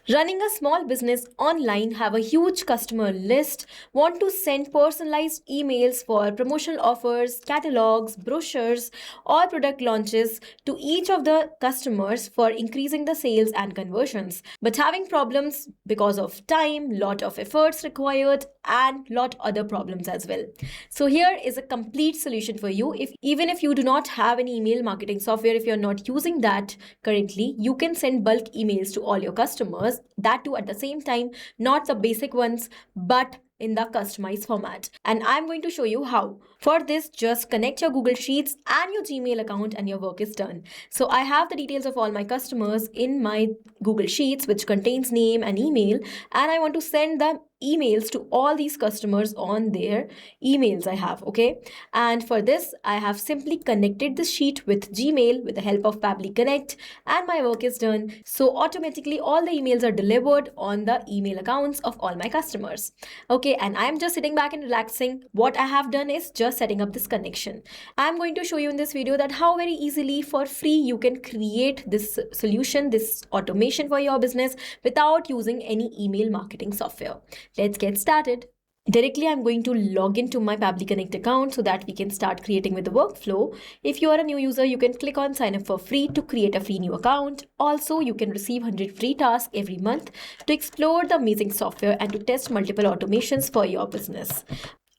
Running a small business online, have a huge customer list, want to send personalized emails for promotional offers, catalogs, brochures, or product launches to each of the customers for increasing the sales and conversions, but having problems because of time, lot of efforts required, and lot other problems as well. So here is a complete solution for you. If even if you do not have any email marketing software, if you're not using that currently, you can send bulk emails to all your customers, that too at the same time, not the basic ones, but in the customized format. And I'm going to show you how. For this, just connect your Google Sheets and your Gmail account and your work is done. So I have the details of all my customers in my Google Sheets, which contains name and email, and I want to send the emails to all these customers on their emails I have, okay? And for this, I have simply connected the sheet with Gmail with the help of Pabbly Connect, and my work is done. So automatically all the emails are delivered on the email accounts of all my customers. Okay, and I'm just sitting back and relaxing. What I have done is just setting up this connection. I'm going to show you in this video that how very easily for free you can create this solution, this automation for your business without using any email marketing software. Let's get started. Directly, I'm going to log into my Pabbly Connect account so that we can start creating with the workflow. If you are a new user, you can click on sign up for free to create a free new account. Also, you can receive 100 free tasks every month to explore the amazing software and to test multiple automations for your business.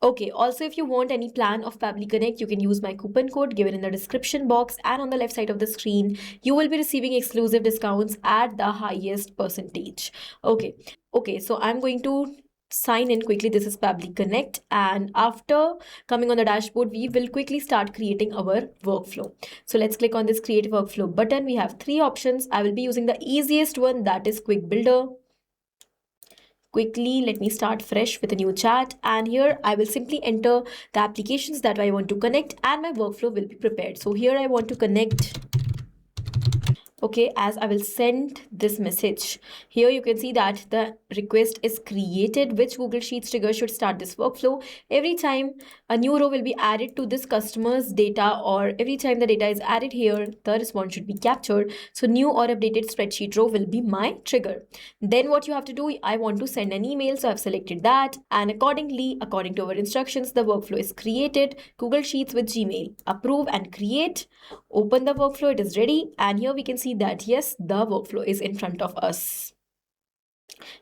Okay, also if you want any plan of Pabbly Connect, you can use my coupon code given in the description box and on the left side of the screen. You will be receiving exclusive discounts at the highest percentage. Okay, so I'm going to sign in quickly. This is Pabbly Connect, and after coming on the dashboard, we will quickly start creating our workflow. So let's click on this create workflow button. We have three options. I will be using the easiest one, that is quick builder. Quickly, let me start fresh with a new chat, and here I will simply enter the applications that I want to connect and my workflow will be prepared. So here I want to connect. Okay, as I will send this message, here you can see that the request is created. Which Google Sheets trigger should start this workflow? Every time a new row will be added to this customer's data, or every time the data is added here, the response should be captured. So new or updated spreadsheet row will be my trigger. Then what you have to do, I want to send an email, so I've selected that, and accordingly, according to our instructions, the workflow is created. Google Sheets with Gmail, approve and create. Open the workflow, it is ready, and here we can see that yes, the workflow is in front of us.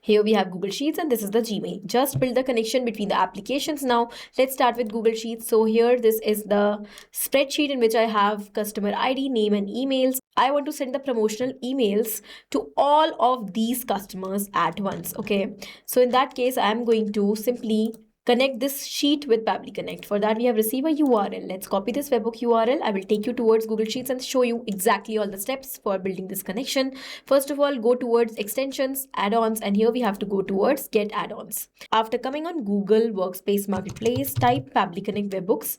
Here we have Google Sheets and this is the Gmail. Just build the connection between the applications. Now let's start with Google Sheets. So here this is the spreadsheet in which I have customer ID, name and emails. I want to send the promotional emails to all of these customers at once. Okay, so in that case, I am going to simply connect this sheet with Pabbly Connect. For that, we have received a URL. Let's copy this webhook URL. I will take you towards Google Sheets and show you exactly all the steps for building this connection. First of all, go towards extensions, add-ons, and here we have to go towards get add-ons. After coming on Google Workspace Marketplace, type Pabbly Connect webhooks.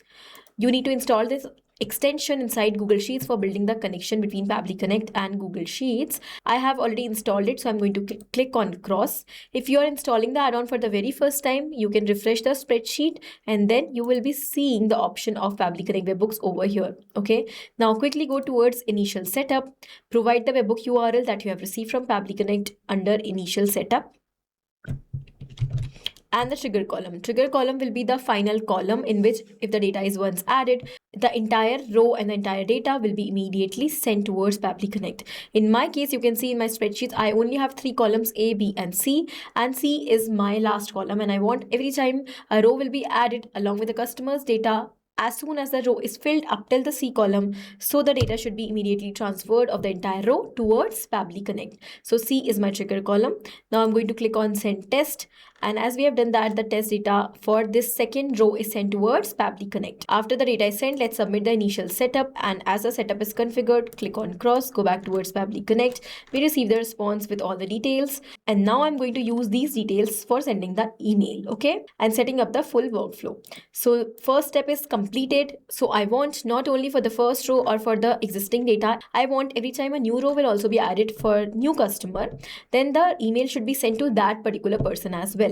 You need to install this extension inside Google Sheets for building the connection between Pabbly Connect and Google Sheets. I have already installed it, so I'm going to click on cross. If you are installing the add-on for the very first time, you can refresh the spreadsheet and then you will be seeing the option of Pabbly Connect webhooks over here. Okay, now quickly go towards initial setup. Provide the webhook URL that you have received from Pabbly Connect under initial setup. And the trigger column. Trigger column will be the final column in which if the data is once added, the entire row and the entire data will be immediately sent towards Pabbly Connect. In my case, you can see in my spreadsheets, I only have three columns A, B and C is my last column, and I want every time a row will be added along with the customer's data, as soon as the row is filled up till the C column, so the data should be immediately transferred of the entire row towards Pabbly Connect. So C is my trigger column. Now I'm going to click on send test, and as we have done that, the test data for this second row is sent towards Pabbly Connect. After the data is sent, let's submit the initial setup, and as the setup is configured, click on cross, go back towards Pabbly Connect. We receive the response with all the details, and now I'm going to use these details for sending the email, okay, and setting up the full workflow. So first step is completed. So I want not only for the first row or for the existing data, I want every time a new row will also be added for new customer, then the email should be sent to that particular person as well.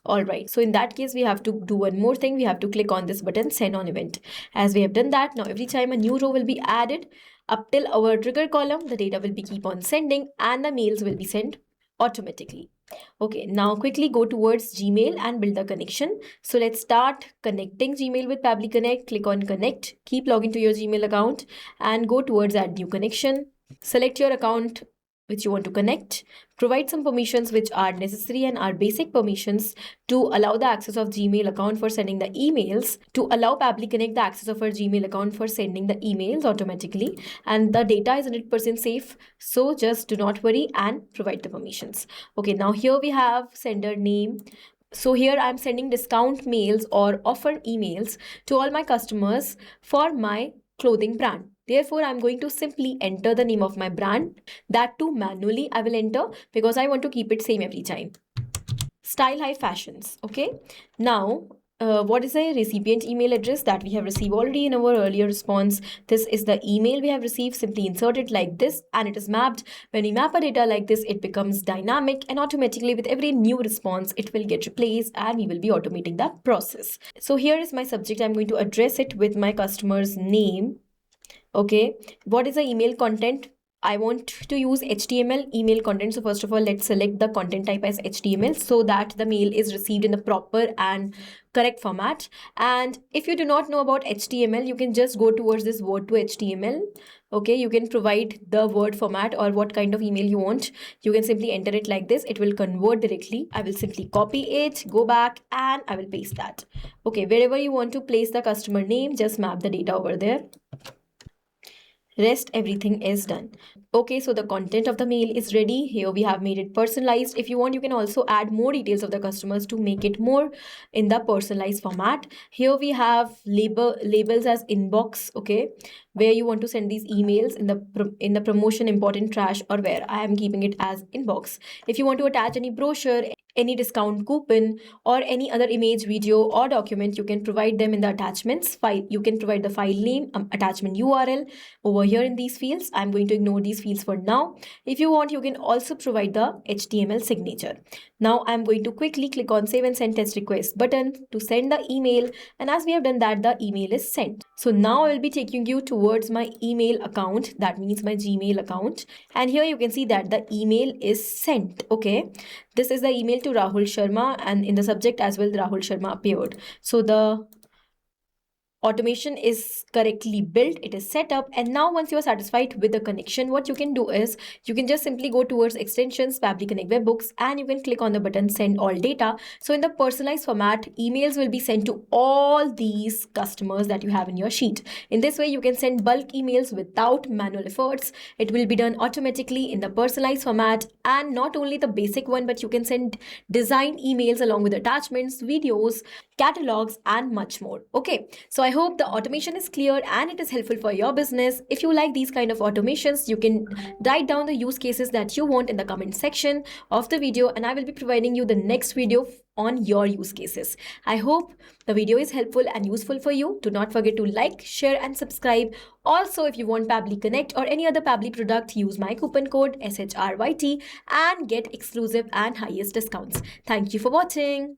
All right, so in that case, we have to do one more thing. We have to click on this button, send on event. As we have done that, now every time a new row will be added up till our trigger column, the data will be keep on sending and the mails will be sent automatically. Okay, now quickly go towards Gmail and build the connection. So let's start connecting Gmail with Pabbly Connect. Click on connect, keep logging to your Gmail account and go towards add new connection. Select your account which you want to connect. Provide some permissions which are necessary and are basic permissions to allow the access of Gmail account for sending the emails, to allow Pabbly Connect the access of our Gmail account for sending the emails automatically. And the data is 100% safe. So just do not worry and provide the permissions. Okay, now here we have sender name. So here I'm sending discount mails or offer emails to all my customers for my clothing brand. Therefore, I'm going to simply enter the name of my brand. That too manually I will enter because I want to keep it same every time. Style High Fashions. Okay. Now, what is the recipient email address that we have received already in our earlier response? This is the email we have received. Simply insert it like this and it is mapped. When we map a data like this, it becomes dynamic and automatically with every new response, it will get replaced and we will be automating that process. So here is my subject. I'm going to address it with my customer's name. Okay, what is the email content? I want to use HTML email content. So first of all, let's select the content type as HTML so that the mail is received in the proper and correct format. And if you do not know about HTML, you can just go towards this word to HTML. Okay, you can provide the word format or what kind of email you want. You can simply enter it like this. It will convert directly. I will simply copy it, go back and I will paste that. Okay, wherever you want to place the customer name, just map the data over there. Rest everything is done. Okay, so the content of the mail is ready. Here we have made it personalized. If you want, you can also add more details of the customers to make it more in the personalized format. Here we have labels as inbox, okay, where you want to send these emails in the promotion, important, trash, or where. I am keeping it as inbox. If you want to attach any brochure, any discount coupon or any other image, video or document, you can provide them in the attachments file. You can provide the file name, attachment URL over here in these fields. I'm going to ignore these fields for now. If you want, you can also provide the HTML signature. Now I'm going to quickly click on save and send test request button to send the email, and as we have done that, the email is sent. So now I will be taking you towards my email account, that means my Gmail account, and here you can see that the email is sent. Okay, this is the email to Rahul Sharma and in the subject as well Rahul Sharma appeared. So the automation is correctly built, it is set up, and now once you are satisfied with the connection, what you can do is you can just simply go towards extensions, Pabbly Connect webhooks, and you can click on the button send all data. So in the personalized format, emails will be sent to all these customers that you have in your sheet. In this way, you can send bulk emails without manual efforts. It will be done automatically in the personalized format, and not only the basic one, but you can send design emails along with attachments, videos, catalogs, and much more. Okay, so I hope the automation is clear and it is helpful for your business. If you like these kind of automations, you can write down the use cases that you want in the comment section of the video, and I will be providing you the next video on your use cases. I hope the video is helpful and useful for you. Do not forget to like, share, and subscribe. Also, if you want Pabbly Connect or any other Pabbly product, use my coupon code SHRYT and get exclusive and highest discounts. Thank you for watching.